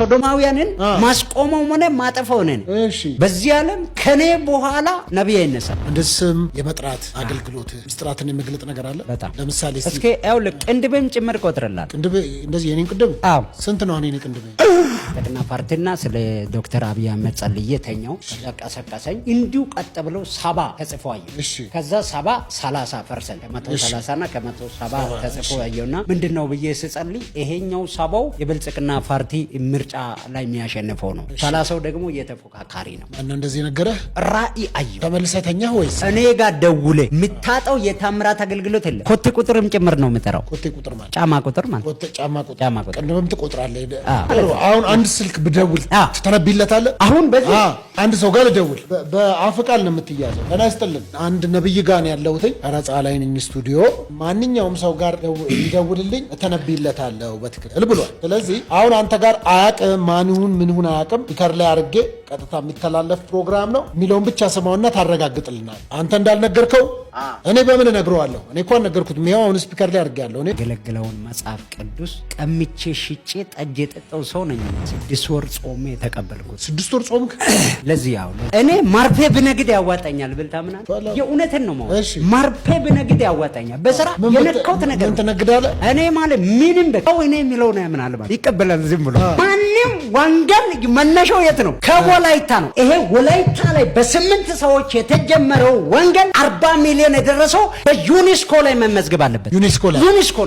ሶዶማውያንን ማስቆመው ሆነ ማጠፋው ነን። በዚህ ዓለም ከኔ በኋላ ነብይ አይነሳም። እንደስም የመጥራት አገልግሎት ምስጢራትን የመግለጥ ነገር አለ። ለምሳሌ እስኪ ያውል ቅንድብም ጭምር ቆጥረላል። ቅንድብ እንደዚህ የኔን ቅንድብ ስንት ነው? እኔ ቅንድብ ተቅና ፓርቲና ስለ ዶክተር አብይ አህመድ ጸልዬ ተኛው ቀሰቀሰኝ። እንዲሁ ቀጥ ብለው 70 ተጽፎ አየሁ። ከዛ 70 30% ከ130 እና ከ170 ተጽፎ አየውና ምንድነው ብዬ ስጸልይ ይሄኛው 70 የብልጽግና ፓርቲ ምርጫ ላይ የሚያሸንፈው ነው፣ 30 ደግሞ የተፎካካሪ ነው። እና እንደዚህ ነገረህ ራእይ አየሁ። ተመልሰተኛ ወይስ እኔ ጋር ደውለ ምታጣው የታምራት አገልግሎት የለ። ኮቴ ቁጥርም ጭምር ነው የምጠራው። ኮቴ ቁጥር ማለት ጫማ ቁጥር ማለት ኮቴ ጫማ ቁጥር ቅንድብም ትቆጥራለህ። አሁን አንድ ስልክ ብደውል ትተነብይለታለህ። አሁን በዚህ አንድ ሰው ጋር ልደውል በአፍ ቃል ነው የምትያዘው። እና ያስጥልን አንድ ነብይ ጋር ነው ያለሁት። ቀረጻ ላይ ነኝ ስቱዲዮ። ማንኛውም ሰው ጋር ይደውልልኝ እተነብይለታለሁ በትክክል ብሏል። ስለዚህ አሁን አንተ ጋር አያውቅም፣ ማን ይሁን ምን ይሁን አያውቅም። ስፒከር ላይ አድርጌ ቀጥታ የሚተላለፍ ፕሮግራም ነው የሚለውን ብቻ ስማውና ታረጋግጥልናል። አንተ እንዳልነገርከው እኔ በምን እነግረዋለሁ? እኔ እኮ አልነገርኩትም። ይኸው አሁን ስፒከር ላይ አድርጌያለሁ። እኔ ገለግለውን መጽሐፍ ቅዱስ ቀምቼ ሽጬ ጠጅ የጠጣው ሰው ነኝ። 6 ወር ጾሜ የተቀበልኩት። 6 ወር ጾምክ? ለዚህ ያው እኔ ማርፔ ብነግድ ያዋጣኛል ብል ታምናለህ? የእውነትን ነው ማለት ማርፔ ብነግድ ያዋጣኛል። በስራ የነካውት ነገር ምን ትነግዳለህ? እኔ ማለት ምንም በቃው እኔ የሚለው ነው ያምናል ማለት ይቀበላል። ዝም ብሎ ማንም ወንጌል መነሻው የት ነው? ከወላይታ ነው። ይሄ ወላይታ ላይ በ8 ሰዎች የተጀመረው ወንጌል 40 ሚሊዮን የደረሰው በዩኔስኮ ላይ መመዝገብ አለበት። ዩኔስኮ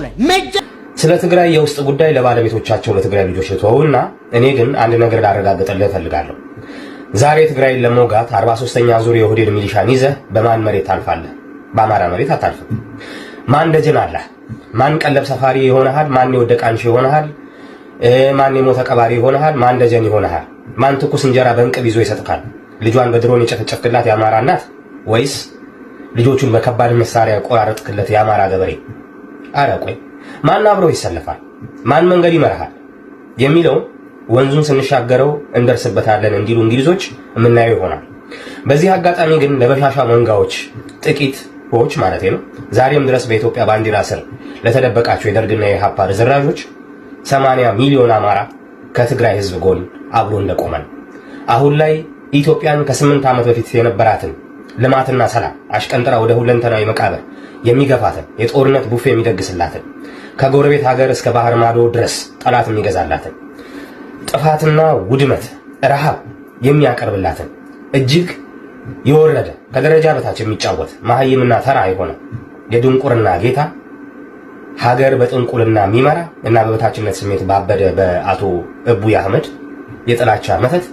ላይ ስለ ትግራይ የውስጥ ጉዳይ ለባለቤቶቻቸው ለትግራይ ልጆች ልተውና እኔ ግን አንድ ነገር ላረጋግጥልህ እፈልጋለሁ። ዛሬ ትግራይን ለመውጋት 43ኛ ዙር የኦህዴድ ሚሊሻን ይዘህ በማን መሬት ታልፋለህ? በአማራ መሬት አታልፍም። ማን ደጀን አለህ? ማን ቀለብ ሰፋሪ ይሆናል? ማን የወደቀ አንሺ ይሆናል? ማን የሞተ ቀባሪ ይሆናል? ማን ደጀን ይሆናል? ማን ትኩስ እንጀራ በእንቅብ ይዞ ይሰጥካል? ልጇን በድሮን የጨፈጨፍክላት የአማራ እናት ወይስ ልጆቹን በከባድ መሳሪያ ቆራረጥክለት የአማራ ገበሬ? አረ ቆይ ማን አብሮ ይሰለፋል? ማን መንገድ ይመራሃል? የሚለው ወንዙን ስንሻገረው እንደርስበታለን እንዲሉ እንግሊዞች የምናየው ይሆናል። በዚህ አጋጣሚ ግን ለበሻሻ መንጋዎች ጥቂቶች ማለት ነው ዛሬም ድረስ በኢትዮጵያ ባንዲራ ስር ለተደበቃቸው የደርግና የኢሃፓ ርዝራዦች 80 ሚሊዮን አማራ ከትግራይ ህዝብ ጎን አብሮ እንደቆመ ነው። አሁን ላይ ኢትዮጵያን ከ8 ዓመት በፊት የነበራትን ልማትና ሰላም አሽቀንጥራ ወደ ሁለንተናዊ መቃብር የሚገፋትን የጦርነት ቡፌ የሚደግስላትን ከጎረቤት ሀገር እስከ ባህር ማዶ ድረስ ጠላት የሚገዛላትን ጥፋትና ውድመት ረሃብ የሚያቀርብላትን እጅግ የወረደ ከደረጃ በታች የሚጫወት መሀይምና ተራ የሆነ የድንቁርና ጌታ ሀገር በጥንቁልና የሚመራ እና በበታችነት ስሜት ባበደ በአቶ አብይ አህመድ የጥላቻ መተት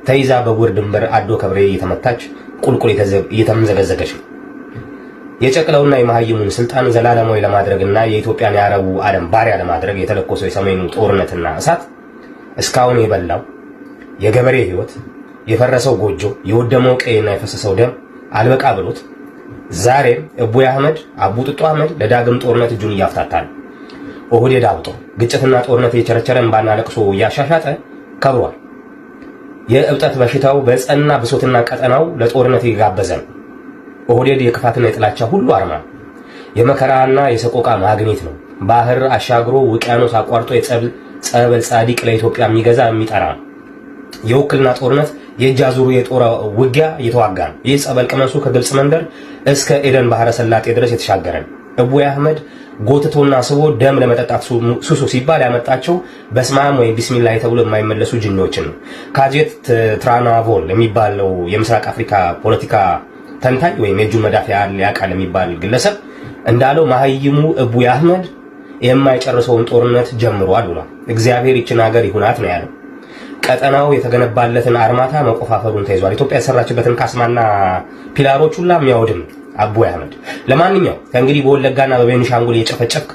ተይዛ በጉር ድንበር አዶ ከብሬ እየተመታች ቁልቁል እየተምዘገዘገች ነው። የጨቅለውና የመሀይሙን ስልጣን ዘላለማዊ ለማድረግና የኢትዮጵያን የአረቡ ዓለም ባሪያ ለማድረግ የተለኮሰው የሰሜኑ ጦርነትና እሳት እስካሁን የበላው የገበሬ ህይወት፣ የፈረሰው ጎጆ፣ የወደመው ቀይና የፈሰሰው ደም አልበቃ ብሎት ዛሬም አብይ አህመድ አቡጥጦ አህመድ ለዳግም ጦርነት እጁን እያፍታታ ነው። ኦህዴድ አብጦ ግጭትና ጦርነት የቸረቸረን ባና ለቅሶ እያሻሻጠ ከብሯል። የእብጠት በሽታው በጸና ብሶትና ቀጠናው ለጦርነት ይጋበዘ ነው። ኦህዴድ የክፋትና የጥላቻ ሁሉ አርማ፣ የመከራና የሰቆቃ ማግኔት ነው። ባህር አሻግሮ ውቅያኖስ አቋርጦ የጸበል ጻዲቅ ለኢትዮጵያ የሚገዛ የሚጠራ ነው። የውክልና ጦርነት የእጅ አዙሩ የጦር ውጊያ እየተዋጋ ነው። ይህ ጸበል ቅመሱ ከግብጽ መንደር እስከ ኤደን ባህረ ሰላጤ ድረስ የተሻገረ ነው። አብይ አህመድ ጎትቶና ስቦ ደም ለመጠጣት ሱሱ ሲባል ያመጣቸው በስማም ወይ ቢስሚላህ ተብሎ የማይመለሱ ጅኒዎችን ነው። ካጄት ትራናቮል የሚባለው የምስራቅ አፍሪካ ፖለቲካ ተንታኝ ወይም የእጁን መዳፍ ያቃል የሚባል ግለሰብ እንዳለው መሀይሙ አብይ አህመድ የማይጨርሰውን ጦርነት ጀምሯል ብሏል። እግዚአብሔር ይችን ሀገር ይሁናት ነው ያለው። ቀጠናው የተገነባለትን አርማታ መቆፋፈሩን ተይዟል። ኢትዮጵያ የሰራችበትን ካስማና ፒላሮች ሁላ የሚያወድም አብይ አህመድ። ለማንኛውም ከእንግዲህ በወለጋና በቤኒሻንጉል የጨፈጨፍክ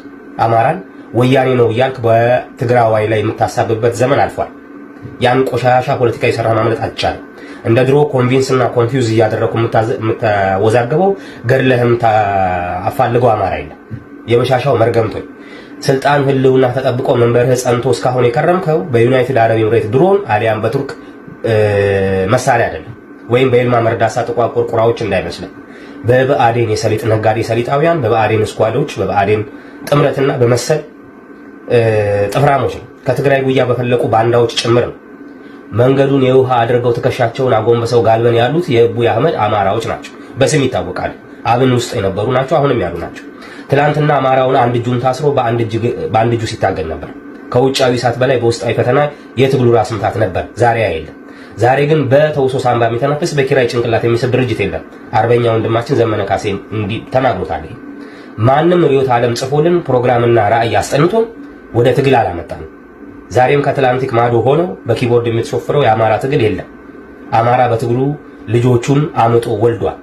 አማራን ወያኔ ነው እያልክ በትግራዋይ ላይ የምታሳብበት ዘመን አልፏል። ያን ቆሻሻ ፖለቲካ የሰራ ማምለጥ አልቻለም። እንደ ድሮ ኮንቪንስና ኮንፊውዝ እያደረኩ የምታወዛገበው ገድለህም አፋልገው አማራ የለም። የበሻሻው መርገምቶኝ ስልጣን ህልውና ተጠብቆ መንበርህ ጸንቶ እስካሁን የከረምከው በዩናይትድ አረብ ኤምሬት ድሮን አሊያም በቱርክ መሳሪያ አይደለም፣ ወይም በኤልማ መርዳሳ ጥቋቁር ቁራዎች እንዳይመስልህ። በብአዴን የሰሊጥ ነጋዴ ሰሊጣውያን፣ በብአዴን ስኳዶች፣ በብአዴን ጥምረትና በመሰል ጥፍራሞች ነው ከትግራይ ጉያ በፈለቁ ባንዳዎች ጭምር ነው። መንገዱን የውሃ አድርገው ትከሻቸውን አጎንበሰው ጋልበን ያሉት የአብይ አህመድ አማራዎች ናቸው። በስም ይታወቃሉ። አብን ውስጥ የነበሩ ናቸው፣ አሁንም ያሉ ናቸው። ትናንትና አማራውን አንድ እጁን ታስሮ በአንድ እጁ ሲታገል ነበር። ከውጫዊ እሳት በላይ በውስጣዊ ፈተና የትግሉ ራስ ምታት ነበር። ዛሬ አይደለም። ዛሬ ግን በተውሶ ሳንባ የሚተነፍስ በኪራይ ጭንቅላት የሚስብ ድርጅት የለም። አርበኛ ወንድማችን ዘመነ ካሴ እንዲህ ተናግሮታል። ማንም ርዕዮተ ዓለም ጽፎልን ፕሮግራምና ራዕይ አስጠንቶን ወደ ትግል አላመጣንም። ዛሬም ከአትላንቲክ ማዶ ሆነው በኪቦርድ የምትሶፍረው የአማራ ትግል የለም። አማራ በትግሉ ልጆቹን አምጦ ወልዷል።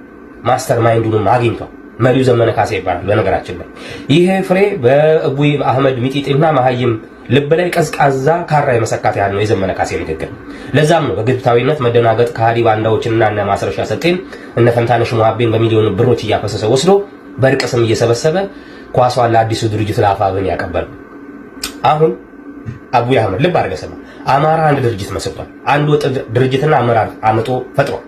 ማስተር ማይንዱንም አግኝቷል። መሪው ዘመነ ካሴ ይባላል። በነገራችን ላይ ይሄ ፍሬ በአብይ አህመድ ሚጢጢና መሀይም ልብ ላይ ቀዝቃዛ ካራ የመሰካት ያህል ነው የዘመነ ካሴ ንግግር። ለዛም ነው በግብታዊነት መደናገጥ ከሃዲ ባንዳዎችና እነ ማስረሻ ሰጤን እነ ፈንታነሽ ሙሀቤን በሚሊዮን ብሮች እያፈሰሰ ወስዶ በእርቅ ስም እየሰበሰበ ኳሷን ለአዲሱ ድርጅት ለአፋብን ያቀበል። አሁን አብይ አህመድ ልብ አድርገህ ስማ፣ አማራ አንድ ድርጅት መስርቷል። አንድ ወጥ ድርጅትና አመራር አምጦ ፈጥሯል።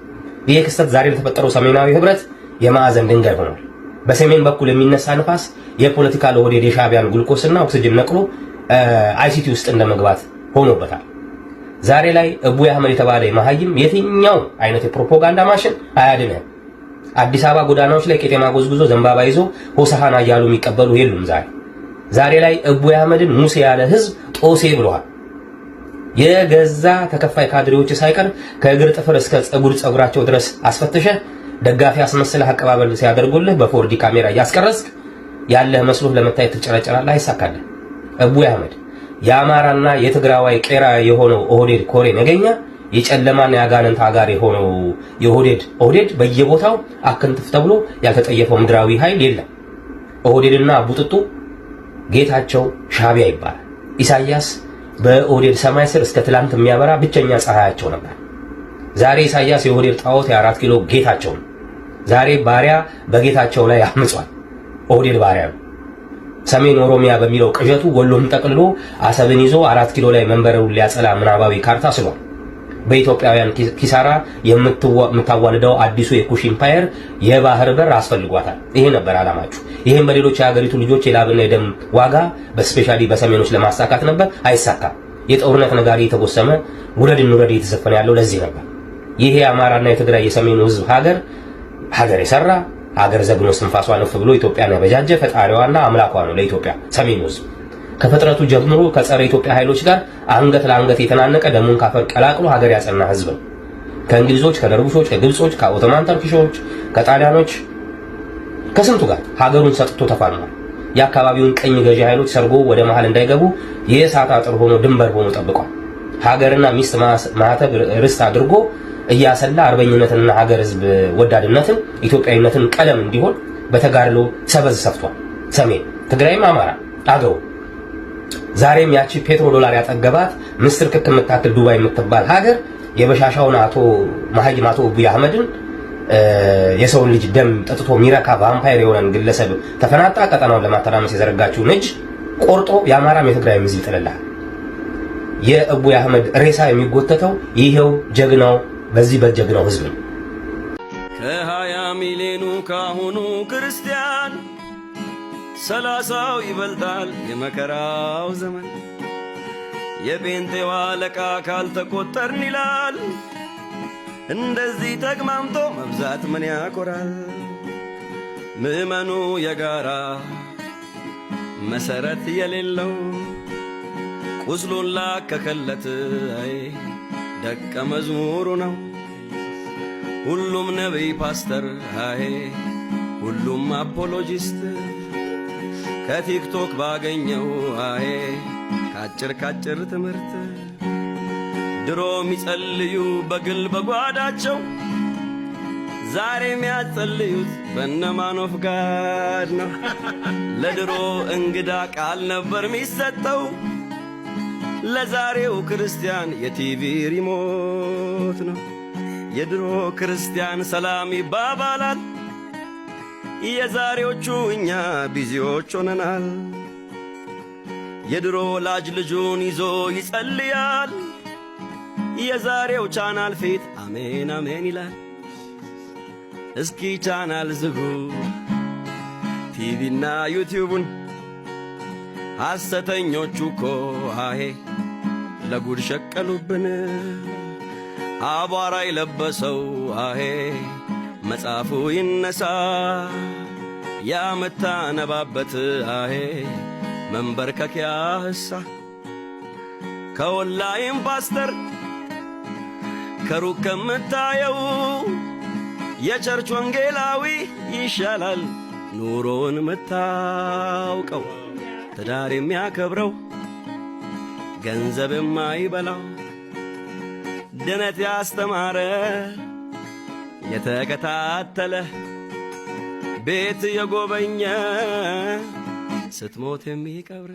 ይሄ ክስተት ዛሬ ለተፈጠረው ሰሜናዊ ህብረት የማዕዘን ድንጋይ ሆኗል። በሰሜን በኩል የሚነሳ ንፋስ የፖለቲካ ለወዴድ የሻቢያን ግሉኮስና ኦክሲጅን ነቅሎ አይሲቲ ውስጥ እንደመግባት ሆኖበታል። ዛሬ ላይ አብይ አህመድ የተባለ መሀይም የትኛው አይነት የፕሮፓጋንዳ ማሽን አያድንህም። አዲስ አበባ ጎዳናዎች ላይ ቄጤማ ጎዝጉዞ ዘንባባ ይዞ ሆሳሃና እያሉ የሚቀበሉ የሉም። ዛሬ ላይ አብይ አህመድን ሙሴ ያለ ህዝብ ጦሴ ብለዋል። የገዛ ተከፋይ ካድሬዎች ሳይቀር ከእግር ጥፍር እስከ ጸጉራቸው ድረስ አስፈትሸ ደጋፊ አስመስለህ አቀባበል ሲያደርጉልህ በፎርዲ ካሜራ እያስቀረጽክ ያለህ መስሎህ ለመታየት ትጨረጨራለህ። አይሳካልህ። አብይ አህመድ የአማራና የትግራዋይ ቄራ የሆነው ኦህዴድ ኮሬ ነገኛ የጨለማና ያጋንንት አጋር የሆነው ኦህዴድ በየቦታው አክንትፍ ተብሎ ያልተጠየፈው ምድራዊ ኃይል የለም። ኦህዴድና ቡጥጡ ጌታቸው ሻቢያ ይባላል። ኢሳያስ በኦህዴድ ሰማይ ስር እስከ ትላንት የሚያበራ ብቸኛ ፀሐያቸው ነበር። ዛሬ ኢሳያስ የኦህዴድ ጣዖት የ4 ኪሎ ጌታቸው ነው። ዛሬ ባሪያ በጌታቸው ላይ አምጿል። ኦህዴድ ባሪያ ነው። ሰሜን ኦሮሚያ በሚለው ቅዠቱ ወሎን ጠቅልሎ አሰብን ይዞ 4 ኪሎ ላይ መንበሩን ሊያጸላ ምናባዊ ካርታ ስሏል። በኢትዮጵያውያን ኪሳራ የምታዋልደው አዲሱ የኩሽ ኢምፓየር የባህር በር አስፈልጓታል። ይሄ ነበር አላማችሁ። ይሄን በሌሎች የሀገሪቱ ልጆች የላብና የደም ዋጋ በስፔሻሊ በሰሜኖች ለማሳካት ነበር። አይሳካም። የጦርነት ነጋሪ የተጎሰመ ውረድ እንውረድ እየተዘፈነ ያለው ለዚህ ነበር። ይሄ አማራና የትግራይ የሰሜኑ ህዝብ ሀገር የሰራ ሀገር ዘግኖ ስንፋሷ ነፍ ብሎ ኢትዮጵያን ያበጃጀ ፈጣሪዋና አምላኳ ነው ለኢትዮጵያ ሰሜኑ ህዝብ። ከፍጥረቱ ጀምሮ ከጸረ ኢትዮጵያ ኃይሎች ጋር አንገት ለአንገት የተናነቀ ደሙን ካፈር ቀላቅሎ ሀገር ያጸና ህዝብ ነው። ከእንግሊዞች፣ ከደርቡሾች፣ ከግብጾች፣ ከኦቶማን ተርኪሾች፣ ከጣሊያኖች ከስንቱ ጋር ሀገሩን ሰጥቶ ተፋልሟል። የአካባቢውን ቀኝ ገዢ ኃይሎች ሰርጎ ወደ መሃል እንዳይገቡ የእሳት አጥር ሆኖ ድንበር ሆኖ ጠብቋል። ሀገርና ሚስት ማህተብ ርስት አድርጎ እያሰላ አርበኝነትንና ሀገር ህዝብ ወዳድነትን ኢትዮጵያዊነትን ቀለም እንዲሆን በተጋድሎ ሰበዝ ሰፍቷል። ሰሜን ትግራይም አማራ አገው ዛሬም ያቺ ፔትሮ ዶላር ያጠገባት ምስር ክክ የምታክል ዱባይ የምትባል ሀገር የበሻሻውን አቶ አብይ አህመድን የሰውን ልጅ ደም ጠጥቶ ሚረካ ቫምፓየር የሆነን ግለሰብ ተፈናጣ ቀጠናውን ለማተራመስ የዘረጋችውን እጅ ቆርጦ የአማራም የትግራይም ህዝብ ይጥልልሃል። የአብይ አህመድ ሬሳ የሚጎተተው ይሄው ጀግናው በዚህ በጀግናው ህዝብ ነው። ከ20 ሚሊዮኑ ካሁኑ ክርስቲያን 30ው ይበልጣል የመከራው ዘመን። የጴንጤዋ አለቃ ካልተቆጠርን ይላል። እንደዚህ ተግማምቶ መብዛት ምን ያኮራል? ምዕመኑ የጋራ መሰረት የሌለው ቁስሉን ላከከለት አይ ደቀ መዝሙሩ ነው። ሁሉም ነቢይ ፓስተር አይ ሁሉም አፖሎጂስት ከቲክቶክ ባገኘው አይ ካጭር ትምህርት ድሮ የሚጸልዩ በግል በጓዳቸው ዛሬ የሚያጸልዩት በነማኖፍ ጋድ ነው። ለድሮ እንግዳ ቃል ነበር የሚሰጠው፣ ለዛሬው ክርስቲያን የቲቪ ሪሞት ነው። የድሮ ክርስቲያን ሰላም ይባባላል፣ የዛሬዎቹ እኛ ቢዚዎች ሆነናል። የድሮ ወላጅ ልጁን ይዞ ይጸልያል፣ የዛሬው ቻናል ፊት አሜን አሜን ይላል። እስኪ ቻናል ዝጉ ቲቪና ዩቲዩቡን፣ ሐሰተኞቹ እኮ አሄ ለጉድ ሸቀሉብን። አቧራ የለበሰው አሄ መጽሐፉ ይነሳ ያመታነባበት አሄ መንበርከኪያ ህሳ ከወላይም ፓስተር ከሩቅ ከምታየው የቸርች ወንጌላዊ ይሻላል ኑሮን ምታውቀው ትዳር የሚያከብረው ገንዘብ የማይበላው ድነት ያስተማረ የተከታተለ ቤት የጎበኘ ስትሞት የሚቀብር